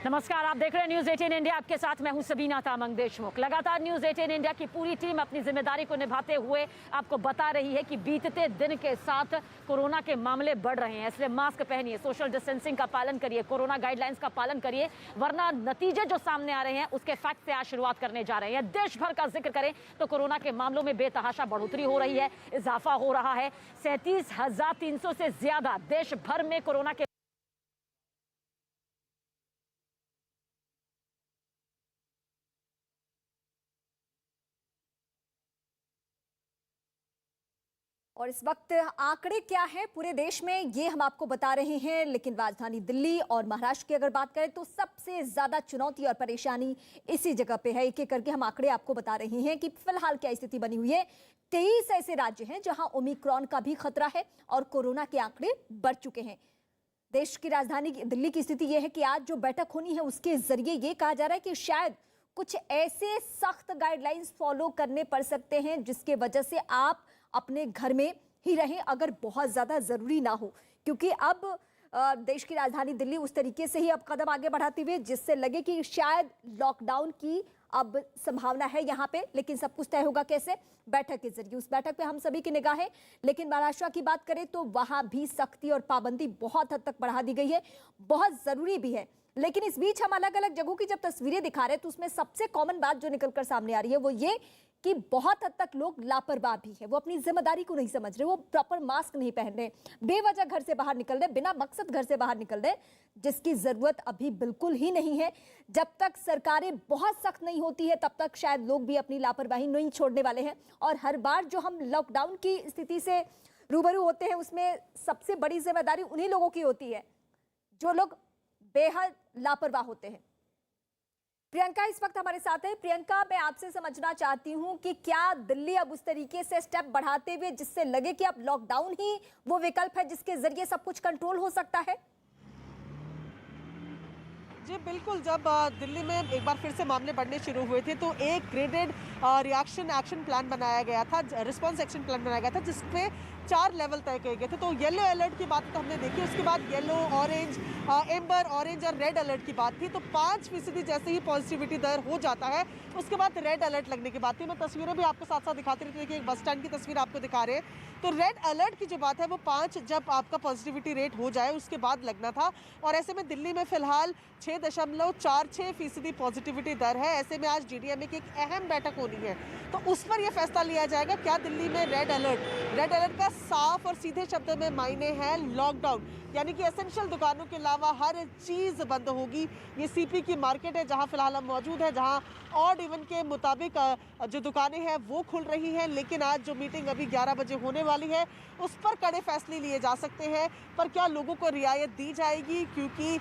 नमस्कार, आप देख रहे हैं न्यूज 18 इंडिया। आपके साथ मैं हूं सबीना तामंग देशमुख। लगातार न्यूज 18 इंडिया की पूरी टीम अपनी जिम्मेदारी को निभाते हुए आपको बता रही है कि बीतते दिन के साथ कोरोना के मामले बढ़ रहे हैं। इसलिए मास्क पहनिए, सोशल डिस्टेंसिंग का पालन करिए, कोरोना गाइडलाइंस का पालन करिए, वरना नतीजे जो सामने आ रहे हैं उसके फैक्ट से आज शुरुआत करने जा रहे हैं। देश भर का जिक्र करें तो कोरोना के मामलों में बेतहाशा बढ़ोतरी हो रही है, इजाफा हो रहा है। 37,300 से ज्यादा देश भर में कोरोना के और इस वक्त आंकड़े क्या हैं पूरे देश में ये हम आपको बता रहे हैं। लेकिन राजधानी दिल्ली और महाराष्ट्र की अगर बात करें तो सबसे ज्यादा चुनौती और परेशानी इसी जगह पे है। एक एक करके हम आंकड़े आपको बता रहे हैं कि फिलहाल क्या स्थिति बनी हुई है। 23 ऐसे राज्य हैं जहां ओमिक्रॉन का भी खतरा है और कोरोना के आंकड़े बढ़ चुके हैं। देश की राजधानी दिल्ली की स्थिति यह है कि आज जो बैठक होनी है उसके जरिए ये कहा जा रहा है कि शायद कुछ ऐसे सख्त गाइडलाइंस फॉलो करने पड़ सकते हैं जिसके वजह से आप अपने घर में ही रहें अगर बहुत ज्यादा जरूरी ना हो। क्योंकि अब देश की राजधानी दिल्ली उस तरीके से ही अब कदम आगे बढ़ाते हुए जिससे लगे कि शायद लॉकडाउन की अब संभावना है यहाँ पे। लेकिन सब कुछ तय होगा कैसे? बैठक के जरिए। उस बैठक पे हम सभी की निगाह है। लेकिन महाराष्ट्र की बात करें तो वहां भी सख्ती और पाबंदी बहुत हद तक बढ़ा दी गई है, बहुत जरूरी भी है। लेकिन इस बीच हम अलग अलग जगहों की जब तस्वीरें दिखा रहे हैं तो उसमें सबसे कॉमन बात जो निकलकर सामने आ रही है वो ये कि बहुत हद तक लोग लापरवाह भी है। वो अपनी जिम्मेदारी को नहीं समझ रहे, वो प्रॉपर मास्क नहीं पहन रहे, बेवजह घर से बाहर निकल रहे, बिना मकसद घर से बाहर निकल रहे, जिसकी जरूरत अभी बिल्कुल ही नहीं है। जब तक सरकारें बहुत सख्त नहीं होती है तब तक शायद लोग भी अपनी लापरवाही नहीं छोड़ने वाले हैं। और हर बार जो हम लॉकडाउन की स्थिति से रूबरू होते हैं उसमें सबसे बड़ी जिम्मेदारी उन्हीं लोगों की होती है जो लोग बेहद लापरवाह होते हैं। प्रियंका इस वक्त हमारे साथ है। प्रियंका, मैं आपसे समझना चाहती हूं कि क्या दिल्ली अब उस तरीके से स्टेप बढ़ाते हुए जिससे लगे कि अब लॉकडाउन ही वो विकल्प है जिसके जरिए सब कुछ कंट्रोल हो सकता है? जी बिल्कुल, जब दिल्ली में एक बार फिर से मामले बढ़ने शुरू हुए थे तो एक ग्रेडेड रिएक्शन एक्शन प्लान बनाया गया था, रिस्पांस एक्शन प्लान बनाया गया था जिसपे 4 लेवल तय किए गए थे। तो येलो अलर्ट की बात तो हमने देखी, उसके बाद येलो, ऑरेंज, एम्बर, ऑरेंज और रेड अलर्ट की बात थी। तो 5% जैसे ही पॉजिटिविटी दर हो जाता है उसके बाद रेड अलर्ट लगने की बात थी। मैं तस्वीरें भी आपको साथ साथ दिखाती रही थी। देखिए, एक बस स्टैंड की तस्वीर आपको दिखा रहे हैं। तो रेड अलर्ट की जो बात है वो 5 जब आपका पॉजिटिविटी रेट हो जाए उसके बाद लगना था। और ऐसे में दिल्ली में फिलहाल 6.46% पॉजिटिविटी दर है। ऐसे में आज डीडीएमए की एक अहम बैठक होनी है तो उस पर यह फैसला लिया जाएगा क्या दिल्ली में रेड अलर्ट का साफ और सीधे शब्दों में मायने है लॉकडाउन, यानी कि एसेंशियल दुकानों के अलावा हर चीज़ बंद होगी। ये सीपी की मार्केट है जहां फिलहाल हम मौजूद है, जहां ऑड इवन के मुताबिक जो दुकानें हैं वो खुल रही हैं। लेकिन आज जो मीटिंग अभी 11 बजे होने वाली है उस पर कड़े फैसले लिए जा सकते हैं। पर क्या लोगों को रियायत दी जाएगी? क्योंकि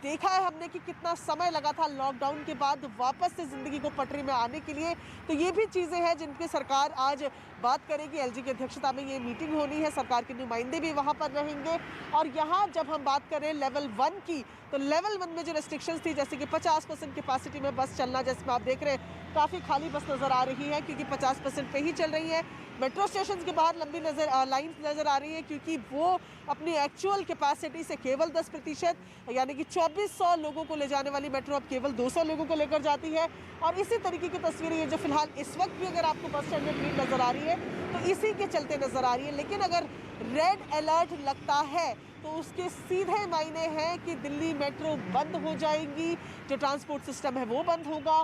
देखा है हमने कि कितना समय लगा था लॉकडाउन के बाद वापस से ज़िंदगी को पटरी में आने के लिए। तो ये भी चीज़ें हैं जिनकी सरकार आज बात करेगी। एलजी की अध्यक्षता में ये मीटिंग होनी है, सरकार के नुमाइंदे भी वहाँ पर रहेंगे। और यहाँ जब हम बात करें लेवल 1 की, तो लेवल 1 में जो रेस्ट्रिक्शंस थी जैसे कि 50% कैपेसिटी में बस चलना, जैसे आप देख रहे हैं काफ़ी खाली बस नज़र आ रही है क्योंकि 50% पे ही चल रही है। मेट्रो स्टेशन के बाहर लंबी लाइन्स नज़र आ रही है क्योंकि वो अपनी एक्चुअल कैपेसिटी से केवल 10% यानी कि 2400 लोगों को ले जाने वाली मेट्रो अब केवल 200 लोगों को लेकर जाती है। और इसी तरीके की तस्वीरें ये जो फिलहाल इस वक्त भी अगर आपको बस स्टैंड में भीड़ नज़र आ रही है तो इसी के चलते नज़र आ रही है। लेकिन अगर रेड अलर्ट लगता है तो उसके सीधे मायने हैं कि दिल्ली मेट्रो बंद हो जाएंगी, जो ट्रांसपोर्ट सिस्टम है वो बंद होगा,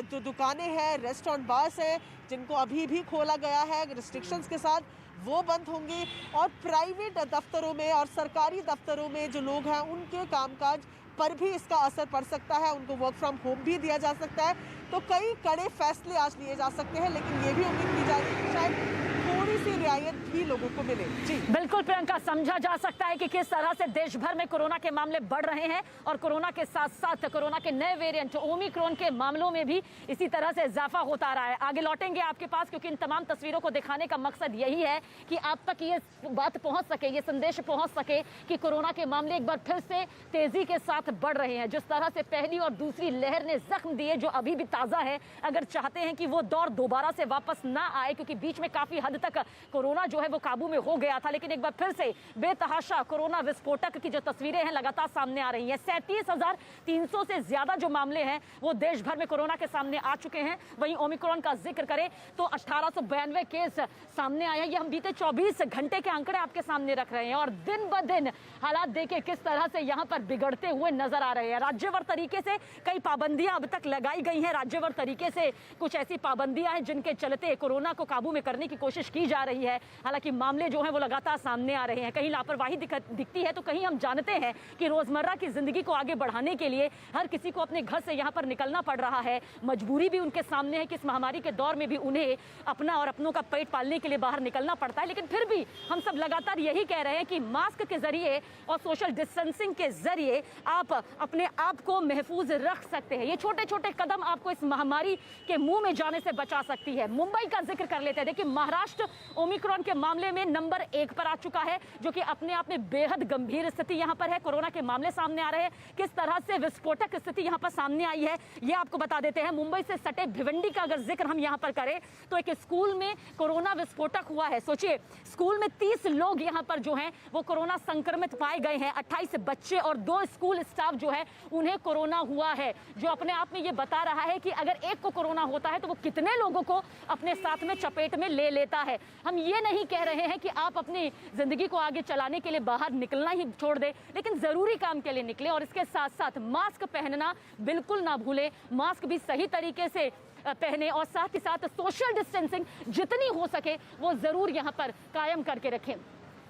जो दुकानें हैं, रेस्टोरेंट, बार्स हैं जिनको अभी भी खोला गया है रिस्ट्रिक्शंस के साथ वो बंद होंगे। और प्राइवेट दफ्तरों में और सरकारी दफ्तरों में जो लोग हैं उनके कामकाज पर भी इसका असर पड़ सकता है, उनको वर्क फ्रॉम होम भी दिया जा सकता है। तो कई कड़े फैसले आज लिए जा सकते हैं। लेकिन ये भी उम्मीद की जा रही है कि शायद थोड़ी सी रियायत भी लोगों को मिले। जी बिल्कुल प्रियंका, समझा जा सकता है कि किस तरह से देश भर में कोरोना के मामले बढ़ रहे हैं और कोरोना के साथ साथ कोरोना के नए वेरिएंट ओमिक्रॉन के मामलों में भी इसी तरह से इजाफा होता रहा है। आगे लौटेंगे आपके पास क्योंकि इन तमाम तस्वीरों को दिखाने का मकसद यही है कि आप तक ये बात पहुंच सके, ये संदेश पहुंच सके कि कोरोना के मामले एक बार फिर से तेजी के साथ बढ़ रहे हैं। जिस तरह से पहली और दूसरी लहर ने जख्म दिए जो अभी भी ताजा है, अगर चाहते हैं कि वो दौर दोबारा से वापस ना आए क्योंकि बीच में काफी हद तक कोरोना जो है वो काबू में हो गया था, लेकिन एक बार फिर से बेतहाशा कोरोना विस्फोटक की जो तस्वीरें हैं लगातार सामने आ रही हैं। 37,300 से ज्यादा जो मामले हैं वो देश भर में कोरोना के सामने आ चुके हैं। वहीं ओमिक्रॉन का जिक्र करें तो 1892 केस सामने आए हैं। ये हम बीते 24 घंटे के आंकड़े आपके सामने रख रहे हैं और दिन ब दिन हालात देखें किस तरह से यहाँ पर बिगड़ते हुए नजर आ रहे हैं। राज्यवार तरीके से कई पाबंदियां अब तक लगाई गई हैं। राज्यवार तरीके से कुछ ऐसी पाबंदियां हैं जिनके चलते कोरोना को काबू में करने की कोशिश की जा रही है। हालांकि मामले जो हैं वो लगातार सामने आ रहे हैं। कहीं लापरवाही दिखती है तो कहीं हम जानते हैं कि रोजमर्रा की जिंदगी को आगे बढ़ाने के लिए हर किसी को अपने घर से यहाँ पर निकलना पड़ रहा है। मजबूरी भी उनके सामने है कि इस महामारी के दौर में भी उन्हें अपना और अपनों का पेट पालने के लिए बाहर निकलना पड़ता है। लेकिन फिर भी हम सब लगातार यही कह रहे हैं कि मास्क के जरिए और सोशल डिस्टेंसिंग के जरिए आप अपने आप को महफूज रख सकते हैं। ये छोटे छोटे कदम आपको इस महामारी के मुंह में जाने से बचा सकती है। मुंबई का जिक्र कर लेते हैं। देखिए, महाराष्ट्र ओमिक्रॉन के मामले में नंबर 1 पर आ चुका है, जो कि अपने आप में बेहद गंभीर स्थिति यहां पर है। कोरोना के मामले सामने आ रहे हैं। किस तरह से विस्फोटक स्थिति यहां पर सामने आई है ये आपको बता देते हैं। मुंबई से सटे भिवंडी का अगर जिक्र हम यहां पर करें तो एक स्कूल में कोरोना विस्फोटक हुआ है। सोचिए, स्कूल में 30 लोग यहां पर जो हैं वो कोरोना संक्रमित पाए गए हैं। 28 बच्चे और 2 स्कूल स्टाफ जो है उन्हें कोरोना हुआ है, जो अपने आप में ये बता रहा है कि अगर एक को कोरोना होता है तो वो कितने लोगों को अपने साथ में चपेट में ले लेता है। हम ये नहीं कह रहे हैं कि आप अपनी जिंदगी को आगे चलाने के लिए बाहर निकलना ही छोड़ दें, लेकिन जरूरी काम के लिए निकले और इसके साथ साथ मास्क पहनना बिल्कुल ना भूलें। मास्क भी सही तरीके से पहने और साथ ही साथ सोशल डिस्टेंसिंग जितनी हो सके वो जरूर यहाँ पर कायम करके रखें।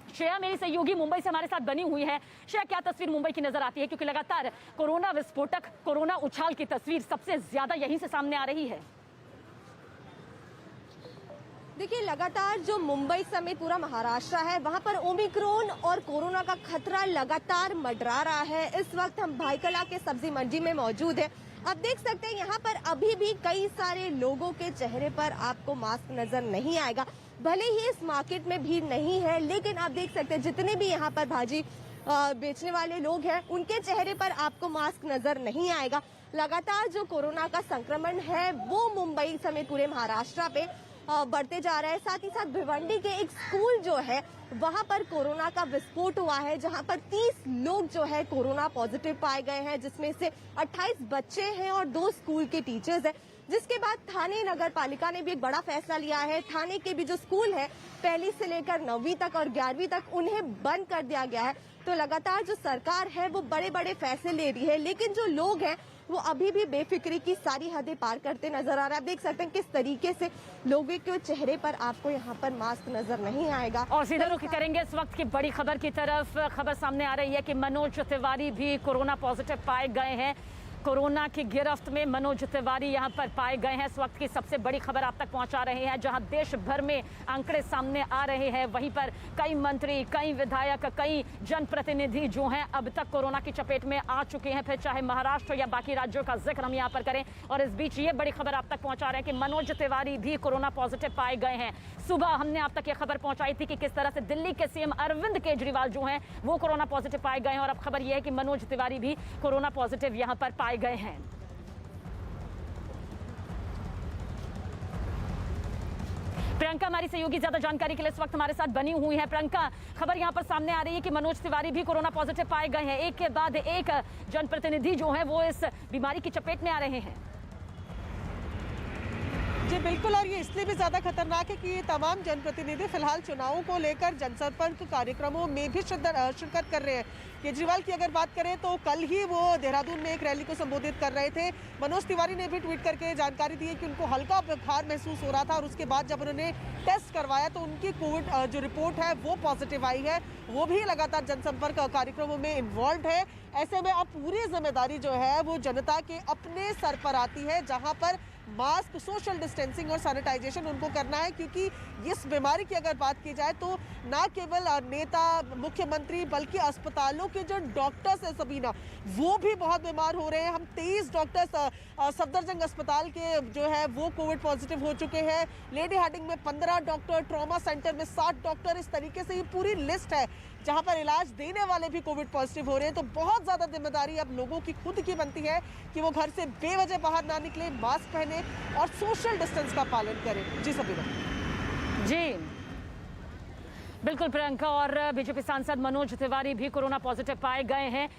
श्रेया मेरी सहयोगी मुंबई से हमारे साथ बनी हुई है। श्रेया, क्या तस्वीर मुंबई की नजर आती है, क्योंकि लगातार कोरोना विस्फोटक, कोरोना उछाल की तस्वीर सबसे ज्यादा यहीं से सामने आ रही है। देखिए, लगातार जो मुंबई समेत पूरा महाराष्ट्र है वहां पर ओमिक्रॉन और कोरोना का खतरा लगातार मंडरा रहा है। इस वक्त हम भाईकला के सब्जी मंडी में मौजूद है। आप देख सकते हैं यहाँ पर अभी भी कई सारे लोगों के चेहरे पर आपको मास्क नजर नहीं आएगा। भले ही इस मार्केट में भीड़ नहीं है, लेकिन आप देख सकते हैं जितने भी यहाँ पर भाजी बेचने वाले लोग हैं उनके चेहरे पर आपको मास्क नजर नहीं आएगा। लगातार जो कोरोना का संक्रमण है वो मुंबई समेत पूरे महाराष्ट्र पे बढ़ते जा रहा है। साथ ही साथ भिवंडी के एक स्कूल जो है वहां पर कोरोना का विस्फोट हुआ है, जहां पर 30 लोग जो है कोरोना पॉजिटिव पाए गए हैं, जिसमें से 28 बच्चे हैं और 2 स्कूल के टीचर्स हैं। जिसके बाद थाने नगर पालिका ने भी एक बड़ा फैसला लिया है। थाने के भी जो स्कूल है 1ली से लेकर 9वीं तक और 11वीं तक उन्हें बंद कर दिया गया है। तो लगातार जो सरकार है वो बड़े बड़े फैसले ले रही है, लेकिन जो लोग हैं वो अभी भी बेफिक्री की सारी हदें पार करते नजर आ रहा है। आप देख सकते हैं किस तरीके से लोगों के चेहरे पर आपको यहाँ पर मास्क नजर नहीं आएगा। और सीधे रुख करेंगे इस वक्त की बड़ी खबर की तरफ। खबर सामने आ रही है कि मनोज तिवारी भी कोरोना पॉजिटिव पाए गए हैं। कोरोना की गिरफ्त में मनोज तिवारी यहां पर पाए गए हैं। इस वक्त की सबसे बड़ी खबर आप तक पहुंचा रहे हैं। जहां देश भर में आंकड़े सामने आ रहे हैं, वहीं पर कई मंत्री, कई विधायक, कई जनप्रतिनिधि जो हैं अब तक कोरोना की चपेट में आ चुके हैं, फिर चाहे महाराष्ट्र या बाकी राज्यों का जिक्र हम यहां पर करें। और इस बीच ये बड़ी खबर आप तक पहुंचा रहे हैं कि मनोज तिवारी भी कोरोना पॉजिटिव पाए गए हैं। सुबह हमने आप तक ये खबर पहुंचाई थी कि किस तरह से दिल्ली के सीएम अरविंद केजरीवाल जो हैं वो कोरोना पॉजिटिव पाए गए हैं, और अब खबर यह है कि मनोज तिवारी भी कोरोना पॉजिटिव यहां पर पाए गए हैं। प्रियंका हमारी सहयोगी ज्यादा जानकारी के लिए इस वक्त हमारे साथ बनी हुई है। प्रियंका, खबर यहां पर सामने आ रही है कि मनोज तिवारी भी कोरोना पॉजिटिव पाए गए हैं। एक के बाद एक जनप्रतिनिधि जो है वो इस बीमारी की चपेट में आ रहे हैं। जी बिल्कुल, और ये इसलिए भी ज़्यादा खतरनाक है कि ये तमाम जनप्रतिनिधि फिलहाल चुनावों को लेकर जनसंपर्क कार्यक्रमों में भी शिरकत कर रहे हैं। केजरीवाल की अगर बात करें तो कल ही वो देहरादून में एक रैली को संबोधित कर रहे थे। मनोज तिवारी ने भी ट्वीट करके जानकारी दी है कि उनको हल्का बुखार महसूस हो रहा था, और उसके बाद जब उन्होंने टेस्ट करवाया तो उनकी कोविड जो रिपोर्ट है वो पॉजिटिव आई है। वो भी लगातार जनसंपर्क कार्यक्रमों में इन्वॉल्व है। ऐसे में अब पूरी जिम्मेदारी जो है वो जनता के अपने सर पर आती है, जहाँ पर मास्क, सोशल डिस्टेंसिंग और सैनिटाइजेशन उनको करना है। क्योंकि इस बीमारी की अगर बात की जाए तो ना केवल नेता, मुख्यमंत्री, बल्कि अस्पतालों के जो डॉक्टर्स हैं सबीना, वो भी बहुत बीमार हो रहे हैं। हम 23 डॉक्टर्स सफदरजंग अस्पताल के जो है वो कोविड पॉजिटिव हो चुके हैं। लेडी हार्डिंग में 15 डॉक्टर, ट्रॉमा सेंटर में 60 डॉक्टर, इस तरीके से ये पूरी लिस्ट है जहां पर इलाज देने वाले भी कोविड पॉजिटिव हो रहे हैं। तो बहुत ज़्यादा जिम्मेदारी अब लोगों की खुद की बनती है कि वो घर से बेवजह बाहर ना निकले, मास्क पहने और सोशल डिस्टेंस का पालन करें। जी सबीना। जी बिल्कुल प्रियंका, और बीजेपी सांसद मनोज तिवारी भी कोरोना पॉजिटिव पाए गए हैं।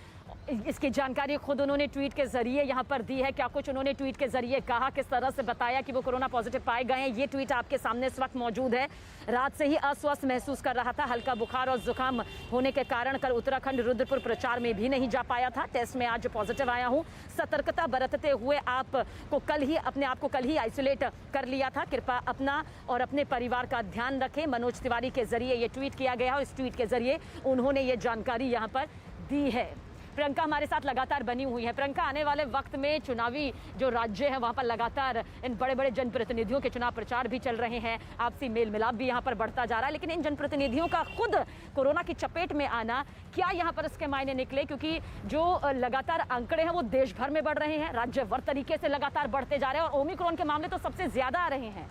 इसकी जानकारी खुद उन्होंने ट्वीट के जरिए यहाँ पर दी है। क्या कुछ उन्होंने ट्वीट के जरिए कहा, किस तरह से बताया कि वो कोरोना पॉजिटिव पाए गए हैं, ये ट्वीट आपके सामने इस वक्त मौजूद है। रात से ही अस्वस्थ महसूस कर रहा था, हल्का बुखार और जुकाम होने के कारण कल उत्तराखंड रुद्रपुर प्रचार में भी नहीं जा पाया था। टेस्ट में आज पॉजिटिव आया हूँ। सतर्कता बरतते हुए अपने आप को कल ही आइसोलेट कर लिया था। कृपया अपना और अपने परिवार का ध्यान रखें। मनोज तिवारी के जरिए ये ट्वीट किया गया और इस ट्वीट के जरिए उन्होंने ये जानकारी यहाँ पर दी है। प्रियंका हमारे साथ लगातार बनी हुई है। प्रियंका, आने वाले वक्त में चुनावी जो राज्य है वहां पर लगातार इन बड़े बड़े जनप्रतिनिधियों के चुनाव प्रचार भी चल रहे हैं, आपसी मेल मिलाप भी यहां पर बढ़ता जा रहा है, लेकिन इन जनप्रतिनिधियों का खुद कोरोना की चपेट में आना, क्या यहां पर इसके मायने निकले? क्योंकि जो लगातार आंकड़े हैं वो देश भर में बढ़ रहे हैं, राज्यवार तरीके से लगातार बढ़ते जा रहे हैं और ओमिक्रॉन के मामले तो सबसे ज्यादा आ रहे हैं।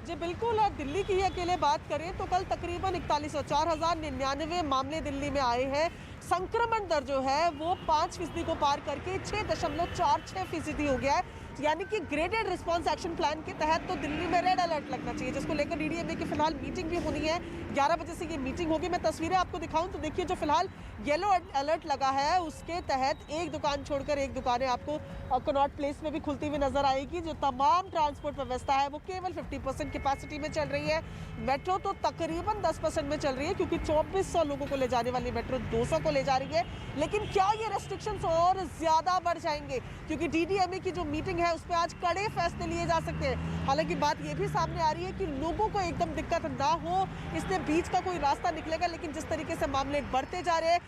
जी बिल्कुल, और दिल्ली की ही अकेले बात करें तो कल तकरीबन 41,499 मामले दिल्ली में आए हैं। संक्रमण दर जो है वो 5% को पार करके 6.46% हो गया है। यानी कि ग्रेडेड रिस्पांस एक्शन प्लान के तहत तो दिल्ली में रेड अलर्ट लगना चाहिए, जिसको लेकर डीडीएमए की फिलहाल मीटिंग भी होनी है। 11 बजे से ये मीटिंग होगी। मैं तस्वीरें आपको दिखाऊं तो देखिए, जो फिलहाल येलो अलर्ट लगा है उसके तहत एक दुकान छोड़कर एक दुकानें आपको कनॉट प्लेस में भी खुलती हुई नजर आएगी। जो तमाम ट्रांसपोर्ट व्यवस्था है वो केवल 50% कैपेसिटी में चल रही है। मेट्रो तो तकरीबन 10% में चल रही है, क्योंकि 2400 लोगों को ले जाने वाली मेट्रो 200 को ले जा रही है। लेकिन क्या ये रेस्ट्रिक्शंस और ज्यादा बढ़ जाएंगे? क्योंकि डीडीएमए की जो मीटिंग है उस पर आज कड़े फैसले लिए जा सकते हैं। हालांकि बात ये भी सामने आ रही है कि लोगों को एकदम दिक्कत ना हो, इसलिए बीच का कोई रास्ता निकलेगा। लेकिन जिस तरीके से मामले बढ़ते जा रहे हैं,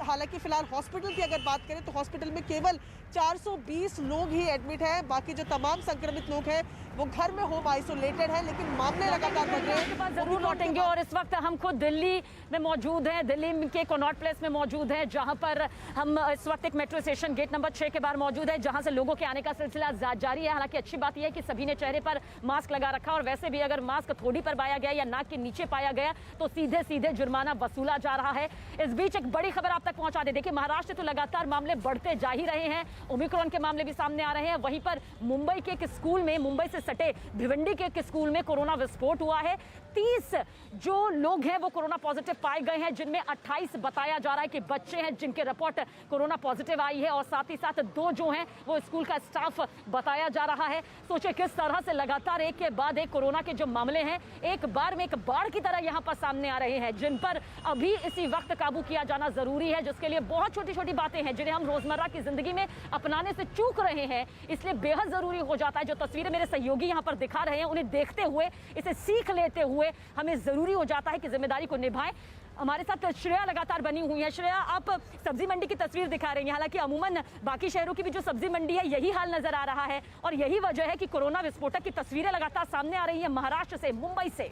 हालांकि फिलहाल हॉस्पिटल की अगर बात करें तो हॉस्पिटल में केवल 420 लोग ही एडमिट हैं। बाकी जो तमाम संक्रमित लोग हैं वो घर में होम आइसोलेटेड है। लेकिन मामले लगातार बढ़ रहे हैं। जरूर लौटेंगे। और इस वक्त हम खुद दिल्ली में मौजूद हैं, दिल्ली के कनॉट प्लेस में मौजूद हैं, जहां पर हम इस वक्त एक मेट्रो स्टेशन गेट नंबर 6 के बाहर मौजूद है, जहां से लोगों के आने का सिलसिला जारी है। हालांकि अच्छी बात यह है कि सभी ने चेहरे पर मास्क लगा रखा, और वैसे भी अगर मास्क थोड़ी पर पाया गया या नाक के नीचे पाया गया तो सीधे सीधे जुर्माना वसूला जा रहा है। इस बीच एक बड़ी खबर आप तक पहुंचा दे। देखिए, महाराष्ट्र तो लगातार मामले बढ़ते जा ही रहे हैं, ओमिक्रॉन के मामले भी सामने आ रहे हैं। वहीं पर मुंबई के एक स्कूल में, मुंबई से सटे भिवंडी के एक स्कूल में कोरोना विस्फोट हुआ है। 30 जो लोग हैं वो कोरोना पॉजिटिव पाए गए हैं, जिनमें 28 बताया जा रहा है कि बच्चे हैं जिनके रिपोर्ट कोरोना पॉजिटिव आई है, और साथ ही साथ 2 जो हैं वो स्कूल का स्टाफ बताया जा रहा है। सोचिए किस तरह से लगातार एक के बाद एक कोरोना के जो मामले हैं एक बार में एक बाढ़ की तरह यहाँ पर सामने आ रहे हैं, जिन पर अभी इसी वक्त काबू किया जाना जरूरी है, जिसके लिए बहुत छोटी छोटी बातें हैं जिन्हें हम रोजमर्रा की जिंदगी में अपनाने से चूक रहे हैं। इसलिए बेहद जरूरी हो जाता है, जो तस्वीरें मेरे सहयोगी यहाँ पर दिखा रहे हैं उन्हें देखते हुए, इसे सीख लेते हुए हमें जरूरी हो जाता है कि जिम्मेदारी को निभाएं। हमारे साथ श्रेया लगातार बनी हुई है। श्रेया, आप सब्जी मंडी की तस्वीर दिखा रही हैं। हालांकि अमूमन बाकी शहरों की भी जो सब्जी मंडी है यही हाल नजर आ रहा है, और यही वजह है कि कोरोना विस्फोटक की तस्वीरें लगातार सामने आ रही है महाराष्ट्र से, मुंबई से।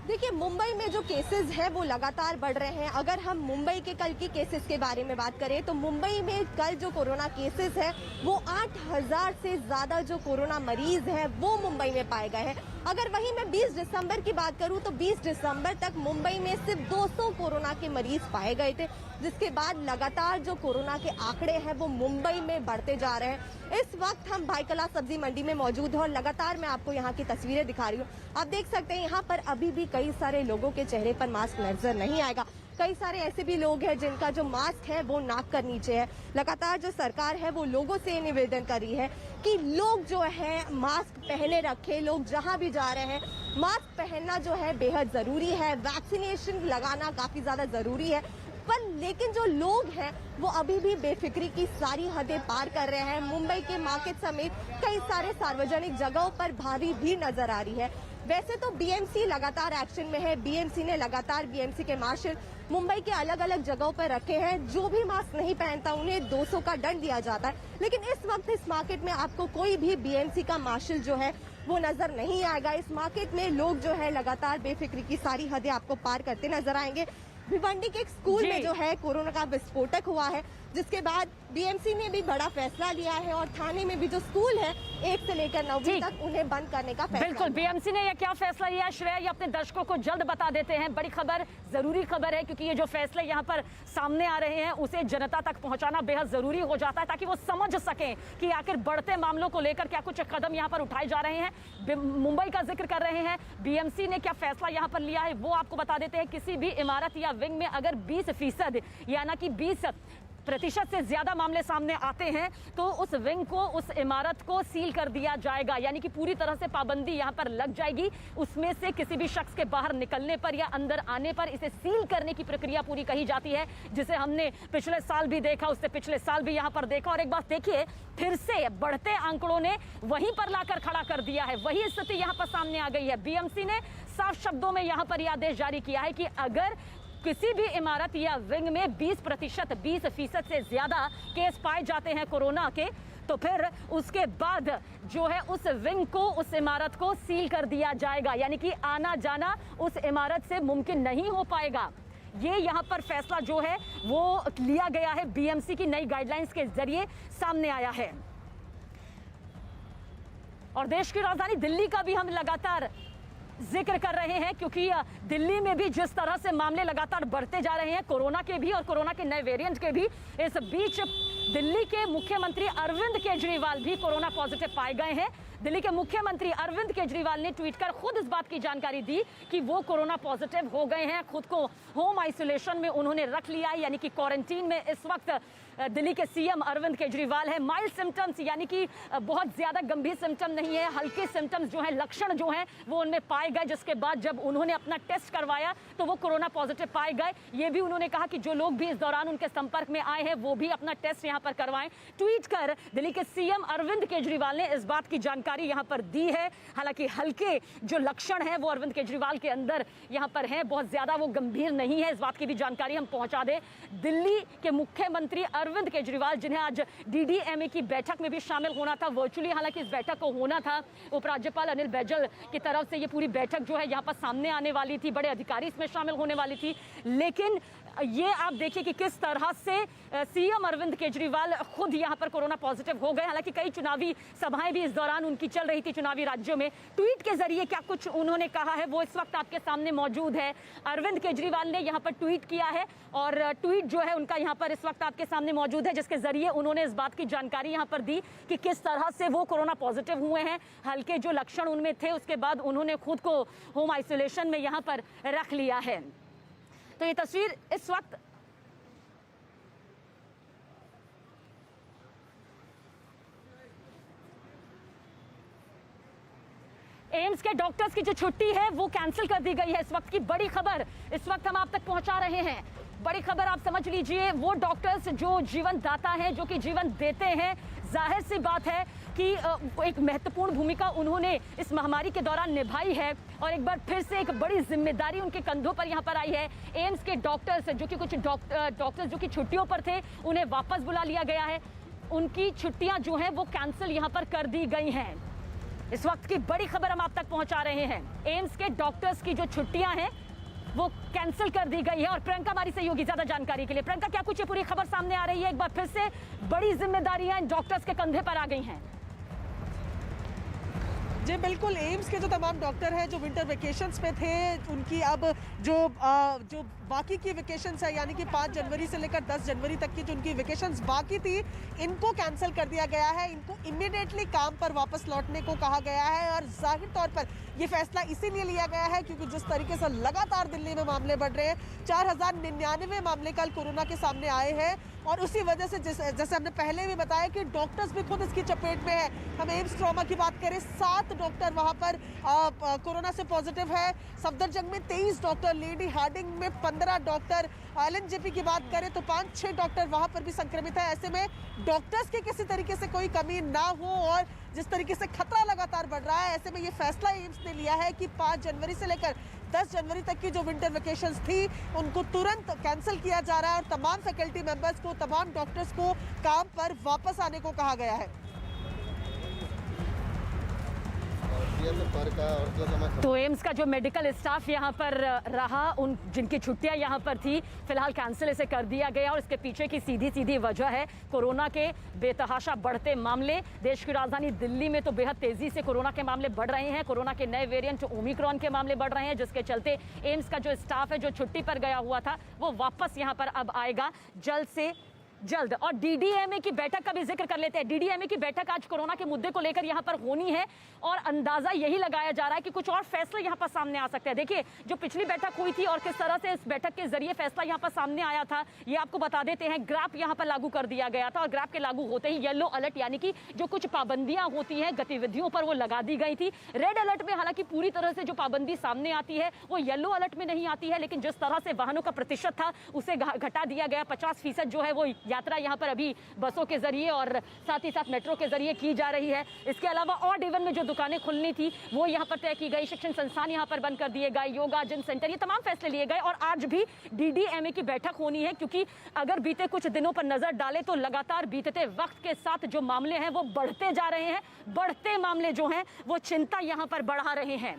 देखिए, मुंबई में जो केसेस हैं वो लगातार बढ़ रहे हैं। अगर हम मुंबई के कल की केसेस के बारे में बात करें तो मुंबई में कल जो कोरोना केसेस हैं वो 8000 से ज्यादा जो कोरोना मरीज हैं वो मुंबई में पाए गए हैं। अगर वहीं मैं 20 दिसंबर की बात करूं तो 20 दिसंबर तक मुंबई में सिर्फ 200 कोरोना के मरीज पाए गए थे, जिसके बाद लगातार जो कोरोना के आंकड़े हैं वो मुंबई में बढ़ते जा रहे हैं। इस वक्त हम भाईकला सब्जी मंडी में मौजूद हैं और लगातार मैं आपको यहाँ की तस्वीरें दिखा रही हूँ। आप देख सकते हैं यहाँ पर अभी भी कई सारे लोगों के चेहरे पर मास्क नजर नहीं आएगा। कई सारे ऐसे भी लोग हैं जिनका जो मास्क है वो नाक कर नीचे है। लगातार जो सरकार है वो लोगों से निवेदन कर रही है कि लोग जो है मास्क पहने रखें। लोग जहां भी जा रहे हैं मास्क पहनना जो है बेहद जरूरी है। वैक्सीनेशन लगाना काफी ज्यादा जरूरी है, पर लेकिन जो लोग हैं वो अभी भी बेफिक्री की सारी हदें पार कर रहे हैं। मुंबई के मार्केट समेत कई सारे सार्वजनिक जगहों पर भारी भीड़ नजर आ रही है। वैसे तो बीएमसी लगातार एक्शन में है। बीएमसी ने लगातार बीएमसी के मार्शल मुंबई के अलग अलग जगहों पर रखे हैं। जो भी मास्क नहीं पहनता उन्हें 200 का दंड दिया जाता है। लेकिन इस वक्त इस मार्केट में आपको कोई भी बीएमसी का मार्शल जो है वो नजर नहीं आएगा। इस मार्केट में लोग जो है लगातार बेफिक्री की सारी हदें आपको पार करते नजर आएंगे। भिवंडी के एक स्कूल में जो है कोरोना का विस्फोटक हुआ है, जिसके बाद बीएमसी ने भी बड़ा फैसला लिया है और थाने में भी जो स्कूल है 1 से लेकर 9वीं तक उन्हें बंद करने का फैसला। बिल्कुल, बीएमसी ने यह क्या फैसला लिया श्रेया, ये अपने दर्शकों को जल्द बता देते हैं। बड़ी खबर, जरूरी खबर है, क्योंकि ये जो फैसले यहाँ पर सामने आ रहे हैं उसे जनता तक पहुंचाना बेहद जरूरी हो जाता है, ताकि वो समझ सकें कि आखिर बढ़ते मामलों को लेकर क्या कुछ कदम यहाँ पर उठाए जा रहे हैं। मुंबई का जिक्र कर रहे हैं, बीएमसी ने क्या फैसला यहाँ पर लिया है वो आपको बता देते हैं। किसी भी इमारत या विंग में अगर 20% यानी कि 20% से ज्यादा मामले सामने आते हैं तो उस विंग को, उस इमारत को सील कर दिया जाएगा, यानी कि पूरी तरह से पाबंदी यहां पर लग जाएगी। उसमें से किसी भी शख्स के बाहर निकलने पर या अंदर आने पर इसे सील करने की प्रक्रिया पूरी कही जाती है, जिसे हमने पिछले साल भी देखा, उससे पिछले साल भी यहां पर देखा। और एक बात देखिए, फिर से बढ़ते आंकड़ों ने वहीं पर लाकर खड़ा कर दिया है, वही स्थिति यहां पर सामने आ गई है। बीएमसी ने साफ शब्दों में यहां पर यह आदेश जारी किया है कि अगर किसी भी इमारत या विंग में 20% से ज्यादा केस पाए जाते हैं कोरोना के, तो फिर उसके बाद जो है उस विंग को, उस इमारत को सील कर दिया जाएगा, यानी कि आना जाना उस इमारत से मुमकिन नहीं हो पाएगा। ये यहाँ पर फैसला जो है वो लिया गया है, बीएमसी की नई गाइडलाइंस के जरिए सामने आया है। और देश की राजधानी दिल्ली का भी हम लगातार जिक्र कर रहे हैं, क्योंकि दिल्ली में भी जिस तरह से मामले लगातार बढ़ते जा रहे हैं, कोरोना के भी और कोरोना के नए वेरिएंट के भी, इस बीच दिल्ली के मुख्यमंत्री अरविंद केजरीवाल भी कोरोना पॉजिटिव पाए गए हैं। दिल्ली के मुख्यमंत्री अरविंद केजरीवाल ने ट्वीट कर खुद इस बात की जानकारी दी कि वो कोरोना पॉजिटिव हो गए हैं। खुद को होम आइसोलेशन में उन्होंने रख लिया है, यानी कि क्वारंटीन में इस वक्त दिल्ली के सीएम अरविंद केजरीवाल है। माइल्ड सिम्टम्स, यानी कि बहुत ज्यादा गंभीर सिम्टम नहीं है, हल्के सिम्टम्स जो हैं, लक्षण जो हैं वो उनमें पाए गए, जिसके बाद जब उन्होंने अपना टेस्ट करवाया तो वो कोरोना पॉजिटिव पाए गए। ये भी उन्होंने कहा कि जो लोग भी इस दौरान उनके संपर्क में आए हैं वो भी अपना टेस्ट यहाँ पर करवाएं। ट्वीट कर दिल्ली के सीएम अरविंद केजरीवाल ने इस बात की जानकारी यहाँ पर दी है। हालांकि हल्के जो लक्षण है वो अरविंद केजरीवाल के अंदर यहाँ पर हैं, बहुत ज्यादा वो गंभीर नहीं है, इस बात की भी जानकारी हम पहुंचा दें। दिल्ली के मुख्यमंत्री अरविंद केजरीवाल, जिन्हें आज डीडीएमए की बैठक में भी शामिल होना था वर्चुअली, हालांकि इस बैठक को होना था उपराज्यपाल अनिल बैजल की तरफ से, ये पूरी बैठक जो है यहाँ पर सामने आने वाली थी, बड़े अधिकारी इसमें शामिल होने वाली थी, लेकिन ये आप देखिए कि किस तरह से सीएम अरविंद केजरीवाल खुद यहाँ पर कोरोना पॉजिटिव हो गए। हालांकि कई चुनावी सभाएं भी इस दौरान उनकी चल रही थी चुनावी राज्यों में। ट्वीट के जरिए क्या कुछ उन्होंने कहा है वो इस वक्त आपके सामने मौजूद है। अरविंद केजरीवाल ने यहाँ पर ट्वीट किया है और ट्वीट जो है उनका यहाँ पर इस वक्त आपके सामने मौजूद है, जिसके जरिए उन्होंने इस बात की जानकारी यहाँ पर दी कि किस तरह से वो कोरोना पॉजिटिव हुए हैं, हल्के जो लक्षण उनमें थे, उसके बाद उन्होंने खुद को होम आइसोलेशन में यहाँ पर रख लिया है। तो ये तस्वीर इस वक्त एम्स के डॉक्टर्स की जो छुट्टी है वो कैंसिल कर दी गई है। इस वक्त की बड़ी खबर इस वक्त हम आप तक पहुंचा रहे हैं। बड़ी खबर आप समझ लीजिए, वो डॉक्टर्स जो जीवन दाता हैं, जो कि जीवन देते हैं, जाहिर सी बात है कि एक महत्वपूर्ण भूमिका उन्होंने इस महामारी के दौरान निभाई है और एक बार फिर से एक बड़ी जिम्मेदारी उनके कंधों पर यहाँ पर आई है। एम्स के डॉक्टर्स जो कि कुछ डॉक्टर्स जो कि छुट्टियों पर थे, उन्हें वापस बुला लिया गया है। उनकी छुट्टियां जो हैं वो कैंसिल यहाँ पर कर दी गई हैं। इस वक्त की बड़ी खबर हम आप तक पहुंचा रहे हैं। एम्स के डॉक्टर्स की जो छुट्टियां हैं वो कैंसिल कर दी गई है। और प्रियंका हमारी सहयोगी ज्यादा जानकारी के लिए। प्रियंका, क्या कुछ ये पूरी खबर सामने आ रही है? एक बार फिर से बड़ी जिम्मेदारियां इन डॉक्टर्स के कंधे पर आ गई हैं। जी बिल्कुल, एम्स के जो तमाम डॉक्टर हैं जो विंटर वेकेशंस पे थे, उनकी अब जो बाकी की वेकेशंस है, यानी कि 5 जनवरी से लेकर 10 जनवरी तक की जो उनकी वेकेशंस बाकी थी, इनको कैंसिल कर दिया गया है। इनको इमीडिएटली काम पर वापस लौटने को कहा गया है। और जाहिर तौर पर ये फैसला इसीलिए लिया गया है क्योंकि जिस तरीके से लगातार दिल्ली में मामले बढ़ रहे हैं, 4099 मामले कल कोरोना के सामने आए हैं और उसी वजह से जैसे हमने पहले भी बताया कि डॉक्टर्स भी खुद इसकी चपेट में है। हम एम्स ट्रॉमा की बात करें, 7 डॉक्टर वहाँ पर कोरोना से पॉजिटिव है। सफदरजंग में 23 डॉक्टर, लेडी हार्डिंग में 15 डॉक्टर, एलएनजेपी की बात करें तो 5-6 डॉक्टर वहाँ पर भी संक्रमित है। ऐसे में डॉक्टर्स की किसी तरीके से कोई कमी ना हो और जिस तरीके से खतरा लगातार बढ़ रहा है, ऐसे में ये फैसला एम्स ने लिया है कि 5 जनवरी से लेकर 10 जनवरी तक की जो विंटर वेकेशंस थी उनको तुरंत कैंसिल किया जा रहा है और तमाम फैकल्टी मेंबर्स को, तमाम डॉक्टर्स को काम पर वापस आने को कहा गया है। तो एम्स का जो मेडिकल स्टाफ यहाँ पर रहा, उन जिनकी छुट्टियां यहाँ पर थी, फिलहाल कैंसिल इसे कर दिया गया और इसके पीछे की सीधी वजह है कोरोना के बेतहाशा बढ़ते मामले। देश की राजधानी दिल्ली में तो बेहद तेजी से कोरोना के मामले बढ़ रहे हैं। कोरोना के नए वेरिएंट ओमिक्रॉन के मामले बढ़ रहे हैं, जिसके चलते एम्स का जो स्टाफ है जो छुट्टी पर गया हुआ था वो वापस यहाँ पर अब आएगा जल्द से जल्द। और डीडीएमए की बैठक का भी जिक्र कर लेते हैं। डीडीएमए की बैठक आज कोरोना के मुद्दे को लेकर यहां पर होनी है और अंदाजा यही लगाया जा रहा है कि कुछ और फैसले यहां पर सामने आ सकते हैं। देखिए, जो पिछली बैठक हुई थी और किस तरह से इस बैठक के जरिए फैसला यहां पर सामने आया था, ये आपको बता देते हैं। ग्राफ यहां पर लागू कर दिया गया था और ग्राफ के लागू होते ही येलो अलर्ट, यानी कि जो कुछ पाबंदियां होती हैं गतिविधियों पर, वो लगा दी गई थी। रेड अलर्ट में हालांकि पूरी तरह से जो पाबंदी सामने आती है वो येलो अलर्ट में नहीं आती है, लेकिन जिस तरह से वाहनों का प्रतिशत था उसे घटा दिया गया। 50% जो है वो यात्रा यहाँ पर अभी बसों के जरिए और साथ ही साथ मेट्रो के जरिए की जा रही है। इसके अलावा और इवन में जो दुकानें खुलनी थी वो यहाँ पर तय की गई। शिक्षण संस्थान यहाँ पर बंद कर दिए गए, योगा जिम सेंटर, ये तमाम फैसले लिए गए। और आज भी डीडीएमए की बैठक होनी है, क्योंकि अगर बीते कुछ दिनों पर नजर डालें तो लगातार बीतते वक्त के साथ जो मामले हैं वो बढ़ते जा रहे हैं। बढ़ते मामले जो हैं वो चिंता यहाँ पर बढ़ा रहे हैं।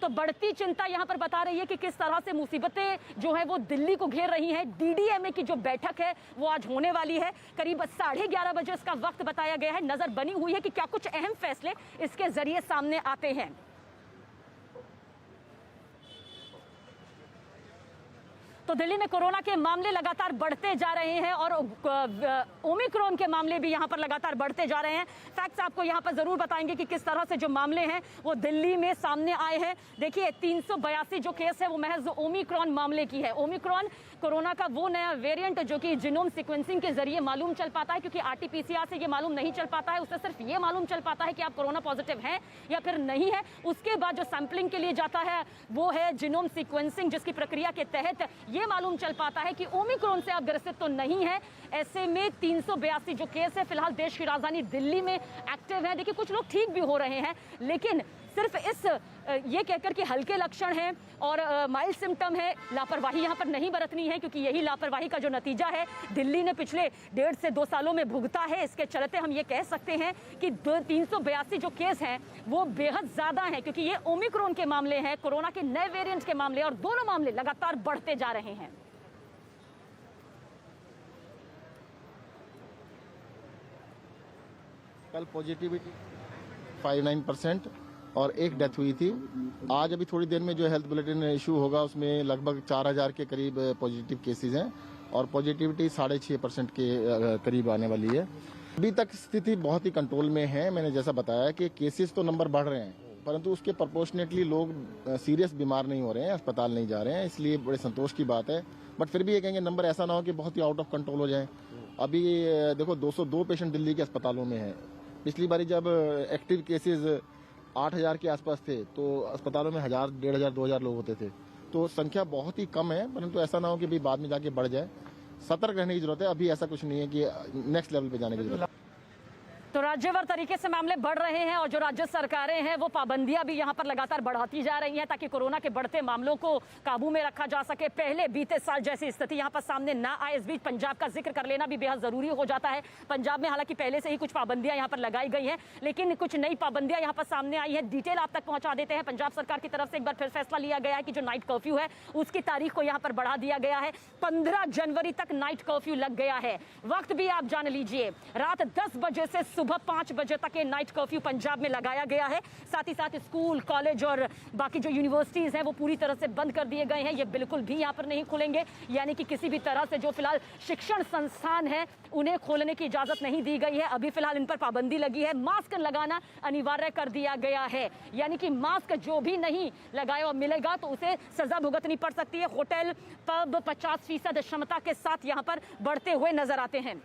तो बढ़ती चिंता यहां पर बता रही है कि किस तरह से मुसीबतें जो है वो दिल्ली को घेर रही हैं। डीडीएमए की जो बैठक है वो आज होने वाली है। करीब 11:30 बजे इसका वक्त बताया गया है। नजर बनी हुई है कि क्या कुछ अहम फैसले इसके जरिए सामने आते हैं। तो दिल्ली में कोरोना के मामले लगातार बढ़ते जा रहे हैं और ओमिक्रॉन के मामले भी यहां पर लगातार बढ़ते जा रहे हैं। फैक्ट्स आपको यहां पर जरूर बताएंगे कि किस तरह से जो मामले हैं वो दिल्ली में सामने आए हैं। देखिए, 382 जो केस है वो महज ओमिक्रॉन मामले की है। ओमिक्रॉन कोरोना का वो नया वेरिएंट जो कि जीनोम सीक्वेंसिंग के जरिए मालूम चल पाता है, क्योंकि आरटीपीसीआर से ये मालूम नहीं चल पाता है। उससे सिर्फ ये मालूम चल पाता है कि आप कोरोना पॉजिटिव हैं या फिर नहीं है। उसके बाद जो सैंपलिंग के लिए जाता है वो है जीनोम सीक्वेंसिंग, जिसकी प्रक्रिया के तहत ये मालूम चल पाता है कि ओमिक्रॉन से आप ग्रसित तो नहीं है। ऐसे में 382 जो केस है फिलहाल देश की राजधानी दिल्ली में एक्टिव है। देखिए, कुछ लोग ठीक भी हो रहे हैं, लेकिन सिर्फ इस ये कहकर कि हल्के लक्षण हैं और माइल्ड सिम्टम है, लापरवाही यहाँ पर नहीं बरतनी है, क्योंकि यही लापरवाही का जो नतीजा है दिल्ली ने पिछले 1.5 से 2 सालों में भुगता है। इसके चलते हम ये कह सकते हैं कि 382 जो केस हैं वो बेहद ज़्यादा हैं, क्योंकि ये ओमिक्रॉन के मामले हैं, कोरोना के नए वेरिएंट के मामले, और दोनों मामले लगातार बढ़ते जा रहे हैं। कल पॉजिटिविटी 59% और एक डेथ हुई थी। आज अभी थोड़ी देर में जो हेल्थ बुलेटिन इशू होगा उसमें लगभग 4000 के करीब पॉजिटिव केसेस हैं और पॉजिटिविटी 6.5% के करीब आने वाली है। अभी तक स्थिति बहुत ही कंट्रोल में है। मैंने जैसा बताया कि केसेस तो नंबर बढ़ रहे हैं, परंतु उसके प्रोपोर्शनेटली लोग सीरियस बीमार नहीं हो रहे हैं, अस्पताल नहीं जा रहे हैं, इसलिए बड़े संतोष की बात है। बट फिर भी ये कहेंगे नंबर ऐसा ना हो कि बहुत ही आउट ऑफ कंट्रोल हो जाए। अभी देखो 202 पेशेंट दिल्ली के अस्पतालों में हैं। पिछली बारी जब एक्टिव केसेस 8000 के आसपास थे तो अस्पतालों में 1000, 1500, 2000 लोग होते थे। तो संख्या बहुत ही कम है, परंतु ऐसा ना हो कि भी बाद में जाके बढ़ जाए। सतर्क रहने की जरूरत है। अभी ऐसा कुछ नहीं है कि नेक्स्ट लेवल पे जाने की जरूरत है। तो राज्यवार तरीके से मामले बढ़ रहे हैं और जो राज्य सरकारें हैं वो पाबंदियां भी यहां पर लगातार बढ़ाती जा रही हैं ताकि कोरोना के बढ़ते मामलों को काबू में रखा जा सके। पहले बीते साल जैसी स्थिति यहां पर सामने ना आए। इस बीच पंजाब का जिक्र कर लेना भी बेहद जरूरी हो जाता है। पंजाब में हालांकि पहले से ही कुछ पाबंदियां यहां पर लगाई गई हैं, लेकिन कुछ नई पाबंदियां यहां पर सामने आई है। डिटेल आप तक पहुंचा देते हैं। पंजाब सरकार की तरफ से एक बार फिर फैसला लिया गया है कि जो नाइट कर्फ्यू है उसकी तारीख को यहां पर बढ़ा दिया गया है। 15 जनवरी तक नाइट कर्फ्यू लग गया है। वक्त भी आप जान लीजिए, रात 10 बजे से सुबह 5 बजे तक ये नाइट कर्फ्यू पंजाब में लगाया गया है। साथ ही साथ स्कूल, कॉलेज और बाकी जो यूनिवर्सिटीज हैं वो पूरी तरह से बंद कर दिए गए हैं। ये बिल्कुल भी यहाँ पर नहीं खुलेंगे, यानी कि किसी भी तरह से जो फिलहाल शिक्षण संस्थान है उन्हें खोलने की इजाजत नहीं दी गई है। अभी फिलहाल इन पर पाबंदी लगी है। मास्क लगाना अनिवार्य कर दिया गया है, यानी कि मास्क जो भी नहीं लगाया और मिलेगा तो उसे सजा भुगतनी पड़ सकती है। होटल, पब 50% क्षमता के साथ यहाँ पर बढ़ते हुए नजर आते हैं।